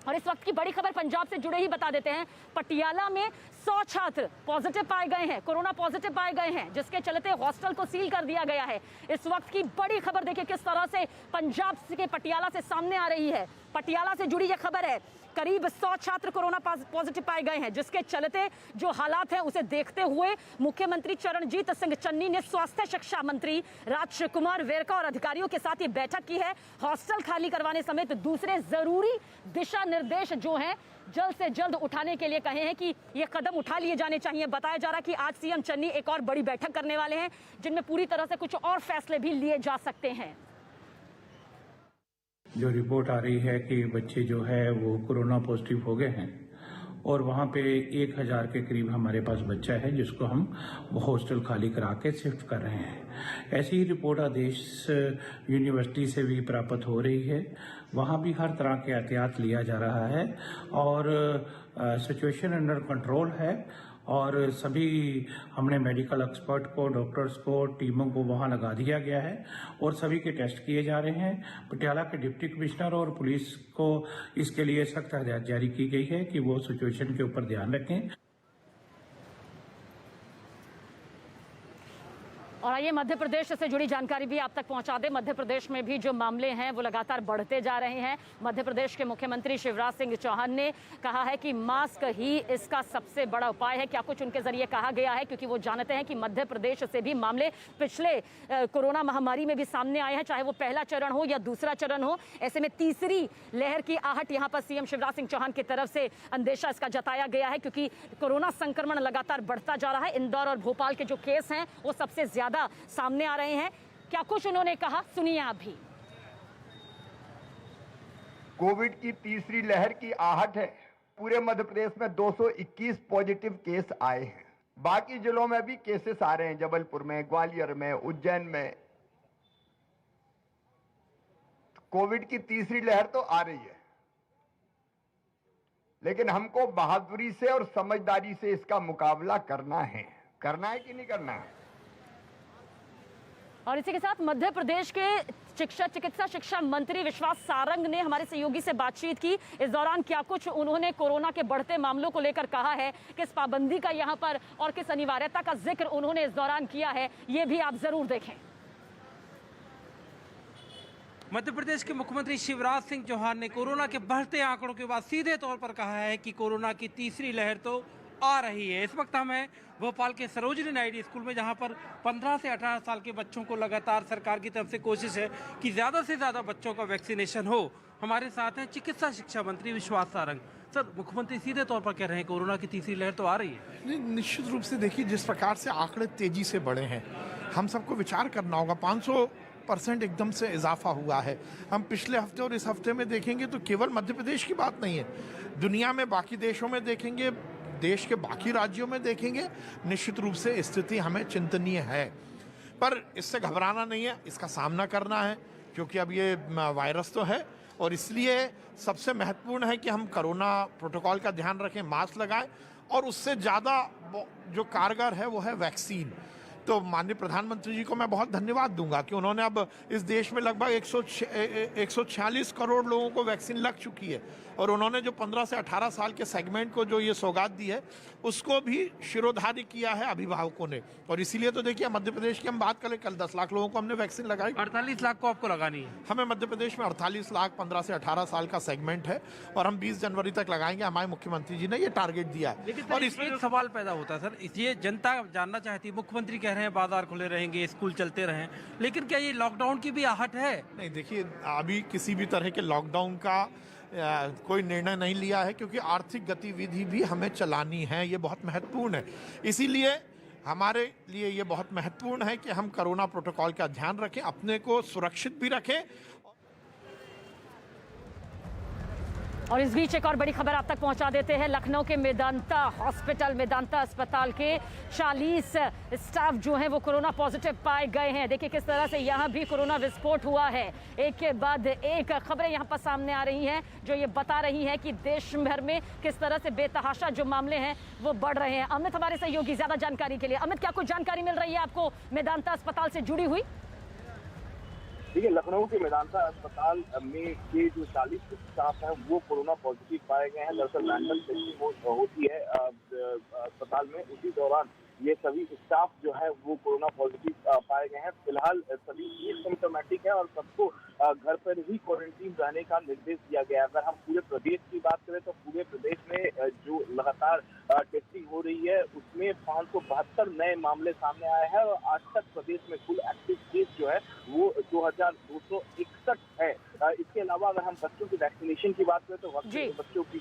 और इस वक्त की बड़ी खबर पंजाब से जुड़े ही बता देते हैं। पटियाला में 100 छात्र पॉजिटिव पाए गए हैं, कोरोना पॉजिटिव पाए गए हैं, जिसके चलते हॉस्टल को सील कर दिया गया है। इस वक्त की बड़ी खबर देखिए किस तरह से पंजाब के पटियाला से सामने आ रही है। पटियाला से जुड़ी यह खबर है। करीब 100 छात्र कोरोना पॉजिटिव पाए गए हैं, जिसके चलते जो हालात हैं उसे देखते हुए मुख्यमंत्री चरणजीत सिंह चन्नी ने स्वास्थ्य शिक्षा मंत्री राजकुमार वेरका और अधिकारियों के साथ ये बैठक की है। हॉस्टल खाली करवाने समेत दूसरे जरूरी दिशा निर्देश जो हैं जल्द से जल्द उठाने के लिए कहे हैं कि ये कदम कदम उठा लिए जाने चाहिए? बताया जा रहा है कि आज सीएम चन्नी एक और बड़ी बैठक करने वाले हैं जिनमें पूरी तरह से कुछ और फैसले भी लिए जा सकते हैं। जो रिपोर्ट आ रही है कि बच्चे जो है वो कोरोना पॉजिटिव हो गए हैं और वहाँ पे 1000 के करीब हमारे पास बच्चा है जिसको हम हॉस्टल खाली करा के शिफ्ट कर रहे हैं। ऐसी ही रिपोर्ट आदेश यूनिवर्सिटी से भी प्राप्त हो रही है। वहाँ भी हर तरह के एहतियात लिया जा रहा है और सिचुएशन अंडर कंट्रोल है और सभी हमने मेडिकल एक्सपर्ट को, डॉक्टर्स को, टीमों को वहां लगा दिया गया है और सभी के टेस्ट किए जा रहे हैं। पटियाला के डिप्टी कमिश्नर और पुलिस को इसके लिए सख्त हिदायत जारी की गई है कि वो सिचुएशन के ऊपर ध्यान रखें। और आइए मध्य प्रदेश से जुड़ी जानकारी भी आप तक पहुंचा दें। मध्य प्रदेश में भी जो मामले हैं वो लगातार बढ़ते जा रहे हैं। मध्य प्रदेश के मुख्यमंत्री शिवराज सिंह चौहान ने कहा है कि मास्क ही इसका सबसे बड़ा उपाय है। क्या कुछ उनके जरिए कहा गया है, क्योंकि वो जानते हैं कि मध्य प्रदेश से भी मामले पिछले कोरोना महामारी में भी सामने आए हैं, चाहे वो पहला चरण हो या दूसरा चरण हो। ऐसे में तीसरी लहर की आहट यहाँ पर सीएम शिवराज सिंह चौहान की तरफ से अंदेशा इसका जताया गया है, क्योंकि कोरोना संक्रमण लगातार बढ़ता जा रहा है। इंदौर और भोपाल के जो केस हैं वो सबसे ज्यादा सामने आ रहे हैं। क्या कुछ उन्होंने कहा, सुनिए आप भी। कोविड की तीसरी लहर की आहट है। पूरे मध्य प्रदेश में 221 पॉजिटिव केस आए हैं। बाकी जिलों में भी केसेस आ रहे हैं, जबलपुर में, ग्वालियर में, उज्जैन में। कोविड की तीसरी लहर तो आ रही है, लेकिन हमको बहादुरी से और समझदारी से इसका मुकाबला करना है कि नहीं करना है। और इसी के साथ मध्य प्रदेश के चिकित्सा शिक्षा मंत्री विश्वास सारंग ने हमारे सहयोगी से बातचीत की। इस दौरान क्या कुछ उन्होंने कोरोना के बढ़ते मामलों को लेकर कहा है, किस पाबंदी का यहां पर और किस अनिवार्यता का जिक्र उन्होंने इस दौरान किया है, ये भी आप जरूर देखें। मध्य प्रदेश के मुख्यमंत्री शिवराज सिंह चौहान ने कोरोना के बढ़ते आंकड़ों के बाद सीधे तौर पर कहा है कि कोरोना की तीसरी लहर तो आ रही है। इस वक्त हम हैं भोपाल के सरोजिनी नायडू स्कूल में, जहां पर 15 से 18 साल के बच्चों को लगातार सरकार की तरफ से कोशिश है कि ज़्यादा से ज़्यादा बच्चों का वैक्सीनेशन हो। हमारे साथ हैं चिकित्सा शिक्षा मंत्री विश्वास सारंग। सर, मुख्यमंत्री सीधे तौर पर कह रहे हैं कोरोना की तीसरी लहर तो आ रही है। निश्चित रूप से देखिए, जिस प्रकार से आंकड़े तेजी से बढ़े हैं, हम सबको विचार करना होगा। 500% एकदम से इजाफा हुआ है। हम पिछले हफ्ते और इस हफ्ते में देखेंगे तो केवल मध्य प्रदेश की बात नहीं है, दुनिया में बाकी देशों में देखेंगे, देश के बाकी राज्यों में देखेंगे, निश्चित रूप से स्थिति हमें चिंतनीय है। पर इससे घबराना नहीं है, इसका सामना करना है, क्योंकि अब ये वायरस तो है और इसलिए सबसे महत्वपूर्ण है कि हम कोरोना प्रोटोकॉल का ध्यान रखें, मास्क लगाएं और उससे ज़्यादा जो कारगर है वो है वैक्सीन। तो माननीय प्रधानमंत्री जी को मैं बहुत धन्यवाद दूंगा कि उन्होंने अब इस देश में लगभग 146 करोड़ लोगों को वैक्सीन लग चुकी है और उन्होंने जो 15 से 18 साल के सेगमेंट को जो ये सौगात दी है उसको भी शिरोधार्य किया है अभिभावकों ने। और इसीलिए तो देखिए, मध्य प्रदेश की हम बात करें, कल 10 लाख लोगों को हमने वैक्सीन लगाई। 48 लाख को आपको लगानी है। हमें मध्य प्रदेश में 48 लाख 15 से 18 साल का सेगमेंट है और हम 20 जनवरी तक लगाएंगे। हमारे मुख्यमंत्री जी ने ये टारगेट दिया है। लेकिन और इसमें एक सवाल पैदा होता है सर, ये जनता जानना चाहती है, मुख्यमंत्री कह रहे हैं बाजार खुले रहेंगे, स्कूल चलते रहें, लेकिन क्या ये लॉकडाउन की भी आहट है? नहीं, देखिए, अभी किसी भी तरह के लॉकडाउन का कोई निर्णय नहीं लिया है, क्योंकि आर्थिक गतिविधि भी हमें चलानी है, ये बहुत महत्वपूर्ण है। इसीलिए हमारे लिए ये बहुत महत्वपूर्ण है कि हम कोरोना प्रोटोकॉल का ध्यान रखें, अपने को सुरक्षित भी रखें। और इस बीच एक और बड़ी खबर आप तक पहुंचा देते हैं। लखनऊ के मेदांता अस्पताल के 40 स्टाफ जो हैं वो कोरोना पॉजिटिव पाए गए हैं। देखिए किस तरह से यहाँ भी कोरोना विस्फोट हुआ है। एक के बाद एक खबरें यहाँ पर सामने आ रही हैं जो ये बता रही हैं कि देश भर में किस तरह से बेतहाशा जो मामले हैं वो बढ़ रहे हैं। अमित हमारे सहयोगी ज्यादा जानकारी के लिए। अमित, क्या कुछ जानकारी मिल रही है आपको मेदांता अस्पताल से जुड़ी हुई? देखिए, लखनऊ के मेदांता अस्पताल में के जो 40 स्टाफ हैं वो कोरोना पॉजिटिव पाए गए हैं। दरअसल रैंडम टेस्टिंग होती है अस्पताल में, उसी दौरान ये सभी स्टाफ जो है वो कोरोना पॉजिटिव पाए गए हैं। फिलहाल सभी एसिम्प्टोमेटिक है और सबको घर पर ही क्वारंटीन रहने का निर्देश दिया गया है। अगर हम पूरे प्रदेश की बात करें तो पूरे प्रदेश में जो लगातार टेस्टिंग हो रही है उसमें 572 नए मामले सामने आए हैं और आज तक प्रदेश में कुल एक्टिव केस जो है वो 2261 है। इसके अलावा अगर हम बच्चों की वैक्सीनेशन की बात करें तो बच्चों की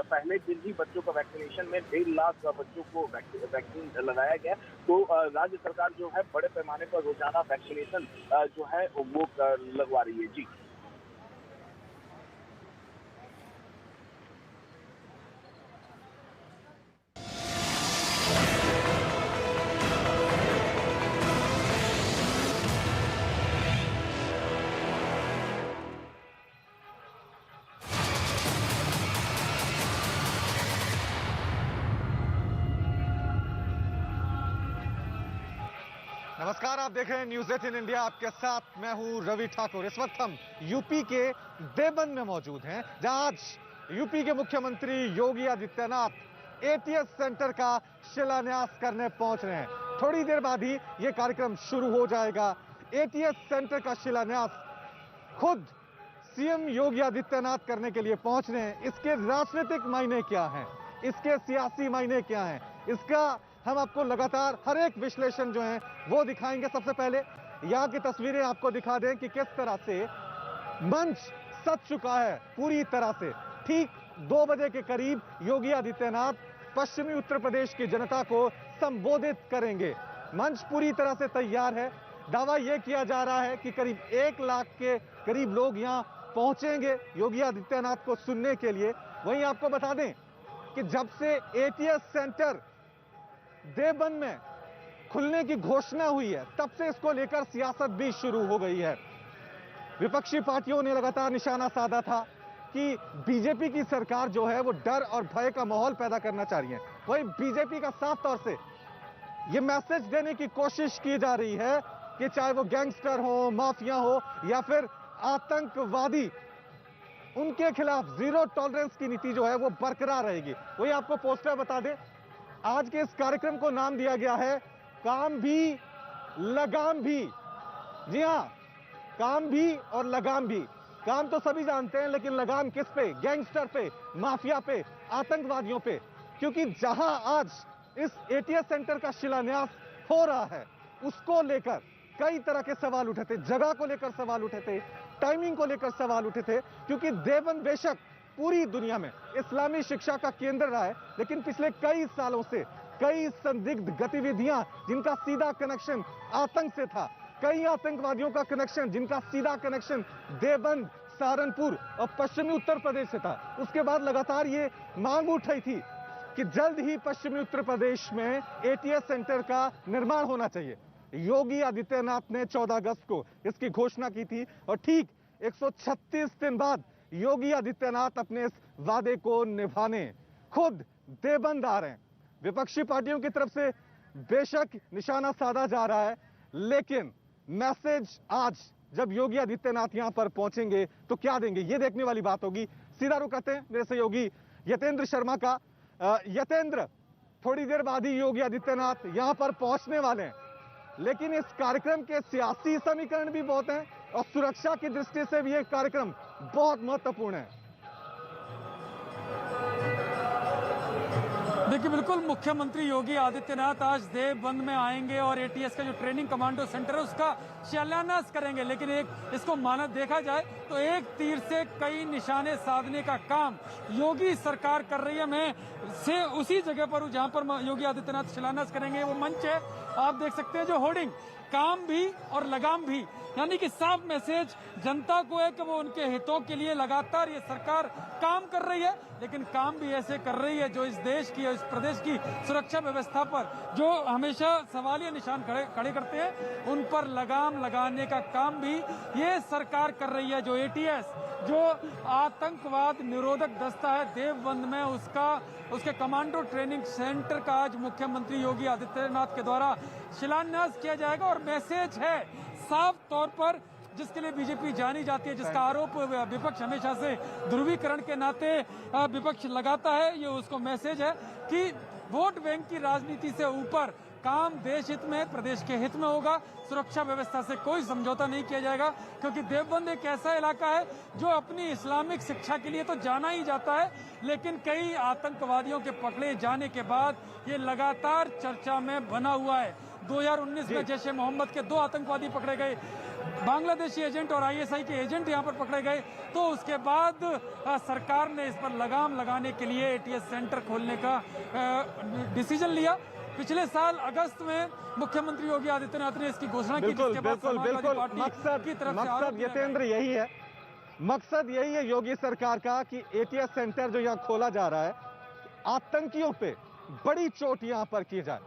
पहले दिन ही बच्चों का वैक्सीनेशन में 1.5 लाख बच्चों को वैक्सीन लगाया गया। तो राज्य सरकार जो है बड़े पैमाने पर रोजाना वैक्सीनेशन जो है वो लगवा रही है। जी नमस्कार, आप देख रहे हैं न्यूज 18 इंडिया। आपके साथ मैं हूं रवि ठाकुर। इस वक्त हम यूपी के देवबंद में मौजूद हैं, जहां आज यूपी के मुख्यमंत्री योगी आदित्यनाथ एटीएस सेंटर का शिलान्यास करने पहुंच रहे हैं। थोड़ी देर बाद ही यह कार्यक्रम शुरू हो जाएगा। एटीएस सेंटर का शिलान्यास खुद सीएम योगी आदित्यनाथ करने के लिए पहुंच रहे हैं। इसके राजनीतिक मायने क्या हैं, इसके सियासी मायने क्या हैं, इसका हम आपको लगातार हर एक विश्लेषण जो है वो दिखाएंगे। सबसे पहले यहाँ की तस्वीरें आपको दिखा दें कि किस तरह से मंच सज चुका है पूरी तरह से। ठीक 2 बजे के करीब योगी आदित्यनाथ पश्चिमी उत्तर प्रदेश की जनता को संबोधित करेंगे। मंच पूरी तरह से तैयार है। दावा यह किया जा रहा है कि करीब 1 लाख के करीब लोग यहाँ पहुंचेंगे योगी आदित्यनाथ को सुनने के लिए। वहीं आपको बता दें कि जब से एटीएस सेंटर देवबंद में खुलने की घोषणा हुई है, तब से इसको लेकर सियासत भी शुरू हो गई है। विपक्षी पार्टियों ने लगातार निशाना साधा था कि बीजेपी की सरकार जो है वो डर और भय का माहौल पैदा करना चाह रही है। वहीं बीजेपी का साफ तौर से ये मैसेज देने की कोशिश की जा रही है कि चाहे वो गैंगस्टर हो, माफिया हो या फिर आतंकवादी, उनके खिलाफ जीरो टॉलरेंस की नीति जो है वो बरकरार रहेगी। वही आपको पोस्टर बता दें, आज के इस कार्यक्रम को नाम दिया गया है काम भी लगाम भी। जी हां, काम भी और लगाम भी। काम तो सभी जानते हैं, लेकिन लगाम किस पे? गैंगस्टर पे, माफिया पे, आतंकवादियों पे। क्योंकि जहां आज इस एटीएस सेंटर का शिलान्यास हो रहा है, उसको लेकर कई तरह के सवाल उठे थे। जगह को लेकर सवाल उठे थे, टाइमिंग को लेकर सवाल उठे थे, क्योंकि देवबंद बेशक पूरी दुनिया में इस्लामी शिक्षा का केंद्र रहा है, लेकिन पिछले कई सालों से कई संदिग्ध गतिविधियां जिनका सीधा कनेक्शन आतंक से था, कई आतंकवादियों का कनेक्शन जिनका सीधा कनेक्शन देवबंद, सहारनपुर और पश्चिमी उत्तर प्रदेश से था। उसके बाद लगातार ये मांग उठाई थी कि जल्द ही पश्चिमी उत्तर प्रदेश में एटीएस सेंटर का निर्माण होना चाहिए। योगी आदित्यनाथ ने 14 अगस्त को इसकी घोषणा की थी और ठीक 136 दिन बाद योगी आदित्यनाथ अपने इस वादे को निभाने खुद देवबंद आ रहे हैं। विपक्षी पार्टियों की तरफ से बेशक निशाना साधा जा रहा है, लेकिन मैसेज आज जब योगी आदित्यनाथ यहां पर पहुंचेंगे तो क्या देंगे, ये देखने वाली बात होगी। सीधा रुख करते हैं मेरे सहयोगी यतेंद्र शर्मा का। यतेंद्र, थोड़ी देर बाद ही योगी आदित्यनाथ यहां पर पहुंचने वाले हैं, लेकिन इस कार्यक्रम के सियासी समीकरण भी बहुत हैं और सुरक्षा की दृष्टि से भी यह कार्यक्रम बहुत महत्वपूर्ण है। देखिए, बिल्कुल मुख्यमंत्री योगी आदित्यनाथ आज देवबंद में आएंगे और एटीएस का जो ट्रेनिंग कमांडो सेंटर है उसका शिलान्यास करेंगे। लेकिन एक इसको माना देखा जाए तो एक तीर से कई निशाने साधने का काम योगी सरकार कर रही है। मैं से उसी जगह पर हूं जहां पर योगी आदित्यनाथ शिलान्यास करेंगे। वो मंच है, आप देख सकते हैं, जो होर्डिंग काम भी और लगाम भी, यानी कि साफ मैसेज जनता को है कि वो उनके हितों के लिए लगातार ये सरकार काम कर रही है, लेकिन काम भी ऐसे कर रही है जो इस देश की, इस प्रदेश की सुरक्षा व्यवस्था पर जो हमेशा सवालिया निशान खड़े करते हैं, उन पर लगाम लगाने का काम भी ये सरकार कर रही है। जो एटीएस, जो आतंकवाद निरोधक दस्ता है देवबंद में, उसके कमांडो ट्रेनिंग सेंटर का आज मुख्यमंत्री योगी आदित्यनाथ के द्वारा शिलान्यास किया जाएगा। और मैसेज है साफ तौर पर, जिसके लिए बीजेपी जानी जाती है, जिसका आरोप विपक्ष हमेशा से ध्रुवीकरण के नाते विपक्ष लगाता है, ये उसको मैसेज है कि वोट बैंक की राजनीति से ऊपर काम देश हित में, प्रदेश के हित में होगा। सुरक्षा व्यवस्था से कोई समझौता नहीं किया जाएगा, क्योंकि देवबंद एक ऐसा इलाका है जो अपनी इस्लामिक शिक्षा के लिए तो जाना ही जाता है, लेकिन कई आतंकवादियों के पकड़े जाने के बाद ये लगातार चर्चा में बना हुआ है। 2019 में जैश ए मोहम्मद के 2 आतंकवादी पकड़े गए, बांग्लादेशी एजेंट और ISI के एजेंट यहाँ पर पकड़े गए, तो उसके बाद सरकार ने इस पर लगाम लगाने के लिए ATS सेंटर खोलने का डिसीजन लिया। पिछले साल अगस्त में मुख्यमंत्री योगी आदित्यनाथ ने इसकी घोषणा की, जिसके बाद समाजवादी पार्टी की तरफ से मकसद यतेंद्र यही है, मकसद यही है योगी सरकार का कि ATS सेंटर जो यहाँ खोला जा रहा है, आतंकियों पे बड़ी चोट यहाँ पर की जाए,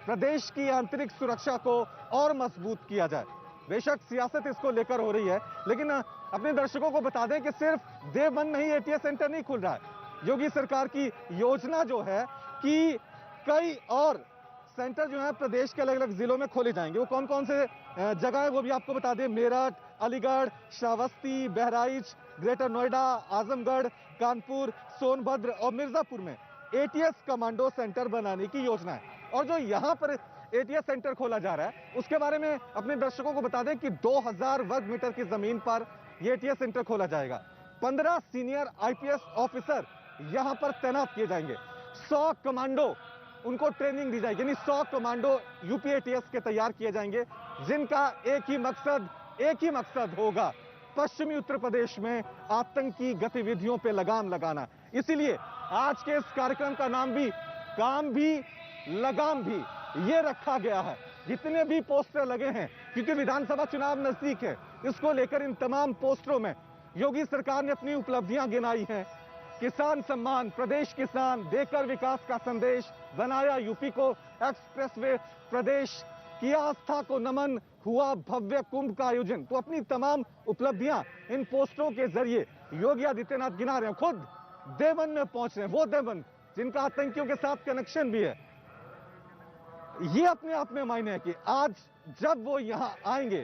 प्रदेश की आंतरिक सुरक्षा को और मजबूत किया जाए। बेशक सियासत इसको लेकर हो रही है, लेकिन अपने दर्शकों को बता दें कि सिर्फ देवबंद में ही ATS सेंटर नहीं खुल रहा है। योगी सरकार की योजना जो है कि कई और सेंटर जो है प्रदेश के अलग अलग जिलों में खोले जाएंगे। वो कौन कौन से जगह है वो भी आपको बता दें। मेरठ, अलीगढ़, श्रावस्ती, बहराइच, ग्रेटर नोएडा, आजमगढ़, कानपुर, सोनभद्र और मिर्जापुर में ATS कमांडो सेंटर बनाने की योजना है। और जो यहाँ पर ATS सेंटर खोला जा रहा है उसके बारे में अपने दर्शकों को बता दें कि 2000 वर्ग मीटर की जमीन पर यह ATS सेंटर खोला जाएगा। 15 सीनियर IPS ऑफिसर यहां पर तैनात किए जाएंगे। 100 कमांडो उनको ट्रेनिंग दी जाएगी, यानी 100 कमांडो UP ATS के तैयार किए जाएंगे, जिनका एक ही मकसद होगा पश्चिमी उत्तर प्रदेश में आतंकी गतिविधियों पे लगाम लगाना। इसीलिए आज के इस कार्यक्रम का नाम भी काम भी लगाम भी ये रखा गया है। जितने भी पोस्टर लगे हैं, क्योंकि विधानसभा चुनाव नजदीक है, इसको लेकर इन तमाम पोस्टरों में योगी सरकार ने अपनी उपलब्धियां गिनाई हैं। किसान सम्मान, प्रदेश किसान, देकर विकास का संदेश, बनाया UP को एक्सप्रेसवे, प्रदेश की आस्था को नमन, हुआ भव्य कुंभ का आयोजन। तो अपनी तमाम उपलब्धियां इन पोस्टरों के जरिए योगी आदित्यनाथ गिना रहे हैं। खुद देवबंद में पहुंच रहे हैं, वो देवबंद जिनका आतंकियों के साथ कनेक्शन भी है। ये अपने आप में मायने है कि आज जब वो यहां आएंगे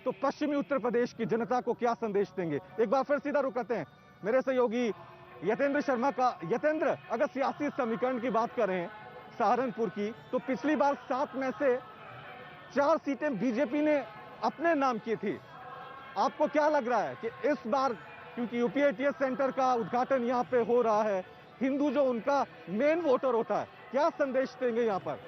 तो पश्चिमी उत्तर प्रदेश की जनता को क्या संदेश देंगे। एक बार फिर सीधा रुख करते हैं मेरे सहयोगी यतेंद्र शर्मा का। यतेंद्र, अगर सियासी समीकरण की बात करें सहारनपुर की, तो पिछली बार 7 में से 4 सीटें बीजेपी ने अपने नाम की थी। आपको क्या लग रहा है कि इस बार, क्योंकि UP ATS सेंटर का उद्घाटन यहाँ पे हो रहा है, हिंदू जो उनका मेन वोटर होता है, क्या संदेश देंगे यहाँ पर?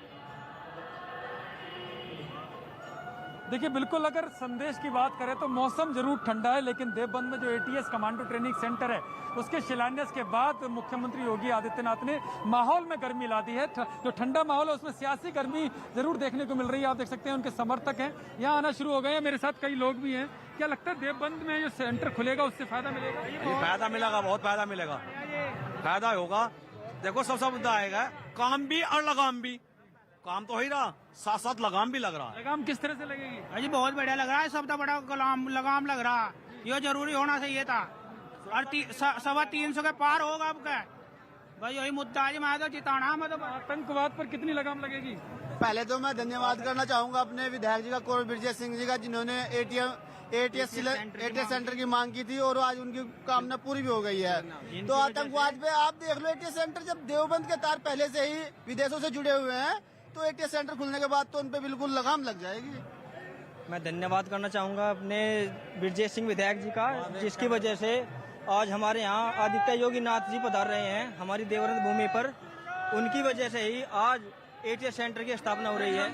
देखिए, बिल्कुल अगर संदेश की बात करें तो मौसम जरूर ठंडा है, लेकिन देवबंद में जो ATS कमांडो ट्रेनिंग सेंटर है उसके शिलान्यास के बाद मुख्यमंत्री योगी आदित्यनाथ ने माहौल में गर्मी ला दी है। जो ठंडा माहौल है उसमें सियासी गर्मी जरूर देखने को मिल रही है। आप देख सकते हैं उनके समर्थक हैं यहाँ आना शुरू हो गए हैं। मेरे साथ कई लोग भी हैं। क्या लगता है देवबंद में जो सेंटर खुलेगा उससे फायदा मिलेगा? फायदा मिलेगा, बहुत फायदा मिलेगा, फायदा होगा। देखो सब मुद्दा आएगा, काम भी और लगाम भी। काम तो हो ही रहा, साथ साथ लगाम भी लग रहा है। लगाम किस तरह से लगेगी? अजी बहुत बढ़िया लग रहा है, सब तो बड़ा लगाम लग रहा है। ये जरूरी होना चाहिए था। और 350 के पार होगा अब क्या भाई, यही मुद्दा है। मैं तो जिताना, मतलब आतंकवाद पर कितनी लगाम लगेगी? पहले तो मैं धन्यवाद करना चाहूंगा अपने विधायक जी का, कुंवर विजय सिंह जी का, जिन्होंने ATS सेंटर की मांग की थी और आज उनकी कामना पूरी भी हो गई है। तो आतंकवाद पे आप देख लो, ATS सेंटर जब देवबंद के तार पहले से ही विदेशों से जुड़े हुए हैं, तो ATS सेंटर खुलने के बाद तो उन पे बिल्कुल लगाम लग जाएगी। मैं धन्यवाद करना चाहूँगा अपने विजय सिंह विधायक जी का, जिसकी वजह से आज हमारे यहाँ आदित्य योगी नाथ जी पधार रहे हैं हमारी देवबंद भूमि पर। उनकी वजह से ही आज ATS सेंटर की स्थापना हो रही है।